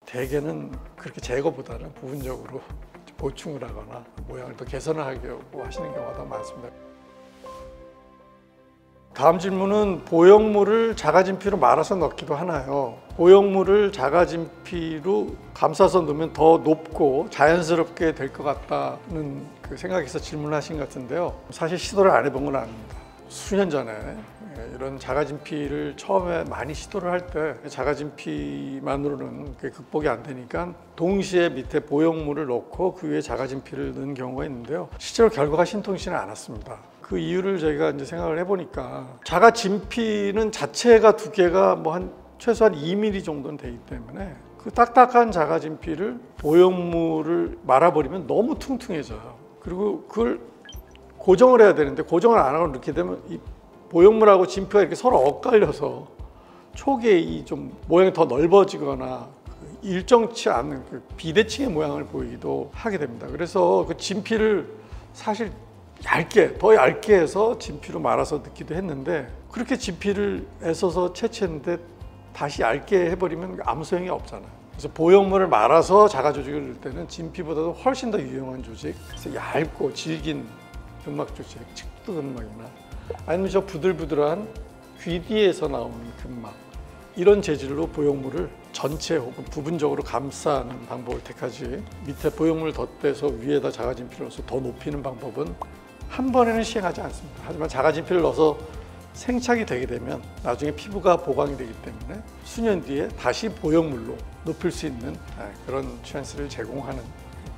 대개는 그렇게 제거보다는 부분적으로 보충을 하거나 모양을 더 개선을 하려고 하시는 경우가 더 많습니다. 다음 질문은 보형물을 자가진피로 말아서 넣기도 하나요? 보형물을 자가진피로 감싸서 넣으면 더 높고 자연스럽게 될 것 같다는 그 생각에서 질문하신 것 같은데요. 사실 시도를 안 해본 건 아닙니다. 수년 전에 이런 자가진피를 처음에 많이 시도를 할 때 자가진피만으로는 극복이 안 되니까 동시에 밑에 보형물을 넣고 그 위에 자가진피를 넣은 경우가 있는데요. 실제로 결과가 신통치는 않았습니다. 그 이유를 저희가 이제 생각을 해보니까 자가진피는 자체가 두께가 뭐 최소한 2mm 정도는 되기 때문에 그 딱딱한 자가진피를 보형물을 말아버리면 너무 퉁퉁해져요. 그리고 그걸 고정을 해야 되는데 고정을 안 하고 이렇게 되면 이 보형물하고 진피가 이렇게 서로 엇갈려서 초기에 이 좀 모양이 더 넓어지거나 일정치 않은 그 비대칭의 모양을 보이기도 하게 됩니다. 그래서 그 진피를 사실 더 얇게 해서 진피로 말아서 넣기도 했는데 그렇게 진피를 애써서 채취했는데 다시 얇게 해버리면 아무 소용이 없잖아요. 그래서 보형물을 말아서 자가 조직을 넣을 때는 진피보다도 훨씬 더 유용한 조직, 그래서 얇고 질긴 근막 조직, 측두 근막이나 아니면 저 부들부들한 귀 뒤에서 나오는 근막, 이런 재질로 보형물을 전체 혹은 부분적으로 감싸는 방법을 택하지, 밑에 보형물을 덧대서 위에다 자가진피를 넣어서 더 높이는 방법은 한 번에는 시행하지 않습니다. 하지만 자가진피를 넣어서 생착이 되게 되면 나중에 피부가 보강이 되기 때문에 수년 뒤에 다시 보형물로 높일 수 있는 그런 찬스를 제공하는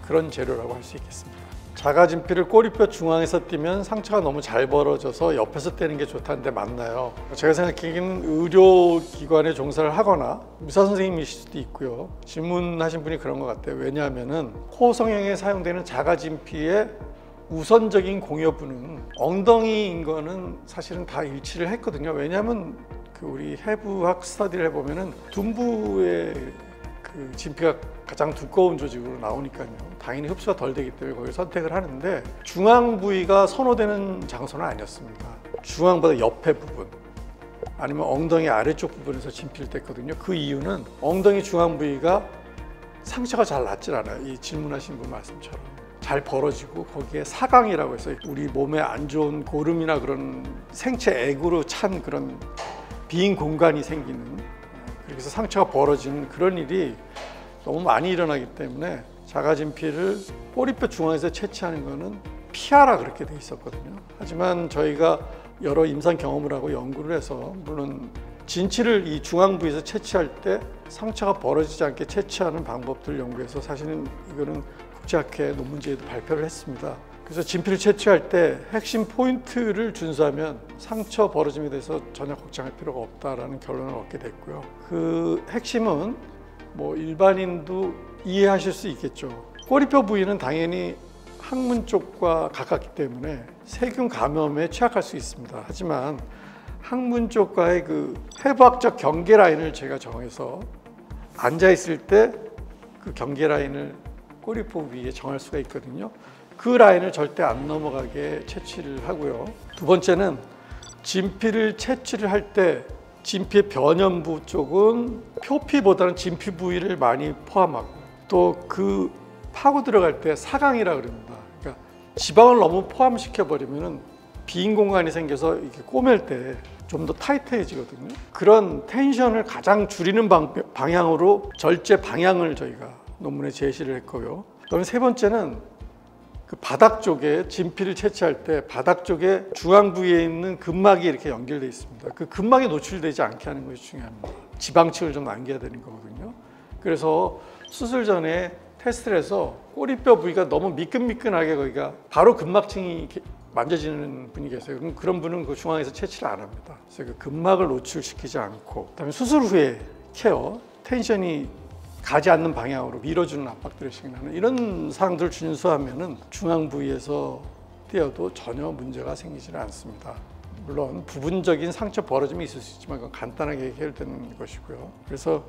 그런 재료라고 할 수 있겠습니다. 자가진피를 꼬리뼈 중앙에서 띄면 상처가 너무 잘 벌어져서 옆에서 떼는 게 좋다는데 맞나요? 제가 생각하기에는 의료기관에 종사를 하거나 의사 선생님이실 수도 있고요. 질문하신 분이 그런 것 같아요. 왜냐하면은 코 성형에 사용되는 자가진피의 우선적인 공여부는 엉덩이인 거는 사실은 다 일치를 했거든요. 왜냐하면 우리 해부학 스터디를 해보면은 둔부의 그 진피가 가장 두꺼운 조직으로 나오니까요. 당연히 흡수가 덜 되기 때문에 거기를 선택을 하는데 중앙 부위가 선호되는 장소는 아니었습니다. 중앙보다 옆에 부분 아니면 엉덩이 아래쪽 부분에서 진피를 뗐거든요. 그 이유는 엉덩이 중앙 부위가 상처가 잘 났질 않아요. 이 질문하신 분 말씀처럼. 잘 벌어지고 거기에 사강이라고 해서 우리 몸에 안 좋은 고름이나 그런 생체 액으로 찬 그런 빈 공간이 생기는, 그래서 상처가 벌어지는 그런 일이 너무 많이 일어나기 때문에 자가진피를 꼬리뼈 중앙에서 채취하는 거는 피하라 그렇게 돼 있었거든요. 하지만 저희가 여러 임상 경험을 하고 연구를 해서 물론 진치를 이 중앙 부위에서 채취할 때 상처가 벌어지지 않게 채취하는 방법들 연구해서 사실은 이거는 국제학회 논문지에도 발표를 했습니다. 그래서 진피를 채취할 때 핵심 포인트를 준수하면 상처 벌어짐에 대해서 전혀 걱정할 필요가 없다라는 결론을 얻게 됐고요. 그 핵심은 뭐 일반인도 이해하실 수 있겠죠. 꼬리뼈 부위는 당연히 항문 쪽과 가깝기 때문에 세균 감염에 취약할 수 있습니다. 하지만 항문 쪽과의 그 해부학적 경계 라인을 제가 정해서 앉아 있을 때 그 경계 라인을 꼬리뼈 위에 정할 수가 있거든요. 그 라인을 절대 안 넘어가게 채취를 하고요. 두 번째는 진피를 채취를 할 때 진피의 변연부 쪽은 표피보다는 진피 부위를 많이 포함하고 또 그 파고 들어갈 때 사강이라 그럽니다. 그러니까 지방을 너무 포함시켜 버리면 빈 공간이 생겨서 이렇게 꼬맬 때 좀 더 타이트해지거든요. 그런 텐션을 가장 줄이는 방향으로 절제 방향을 저희가 논문에 제시를 했고요. 그다음에 세 번째는 그 바닥 쪽에 진피를 채취할 때 바닥 쪽에 중앙 부위에 있는 근막이 이렇게 연결되어 있습니다. 그 근막이 노출되지 않게 하는 것이 중요합니다. 지방층을 좀 남겨야 되는 거거든요. 그래서 수술 전에 테스트를 해서 꼬리뼈 부위가 너무 미끈미끈하게 거기가 바로 근막층이 만져지는 분이 계세요. 그럼 그런 분은 그 중앙에서 채취를 안 합니다. 그래서 그 근막을 노출시키지 않고, 그다음에 수술 후에 케어, 텐션이 가지 않는 방향으로 밀어주는 압박 드레싱이나 이런 사항들을 준수하면은 중앙 부위에서 띄어도 전혀 문제가 생기지는 않습니다. 물론 부분적인 상처 벌어짐이 있을 수 있지만 그건 간단하게 해결되는 것이고요. 그래서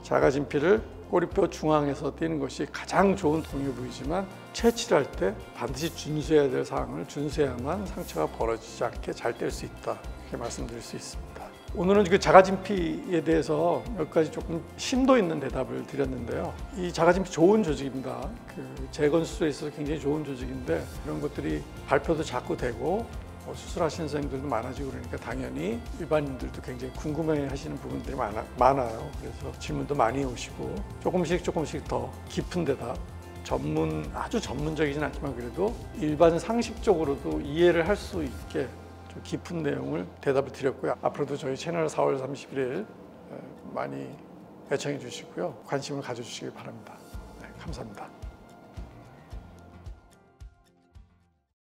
자가진피를 꼬리뼈 중앙에서 띄는 것이 가장 좋은 동요 부위지만 채취를 할 때 반드시 준수해야 될 사항을 준수해야만 상처가 벌어지지 않게 잘 뗄 수 있다, 이렇게 말씀드릴 수 있습니다. 오늘은 그 자가진피에 대해서 몇 가지 조금 심도 있는 대답을 드렸는데요. 이 자가진피 좋은 조직입니다. 그 재건 수술에 있어서 굉장히 좋은 조직인데 이런 것들이 발표도 자꾸 되고 수술하시는 선생님들도 많아지고 그러니까 당연히 일반인들도 굉장히 궁금해하시는 부분들이 많아요. 그래서 질문도 많이 오시고 조금씩 더 깊은 대답, 아주 전문적이진 않지만 그래도 일반 상식적으로도 이해를 할 수 있게 좀 깊은 내용을 대답을 드렸고요. 앞으로도 저희 채널 4월 31일 많이 애청해 주시고요. 관심을 가져주시기 바랍니다. 네, 감사합니다.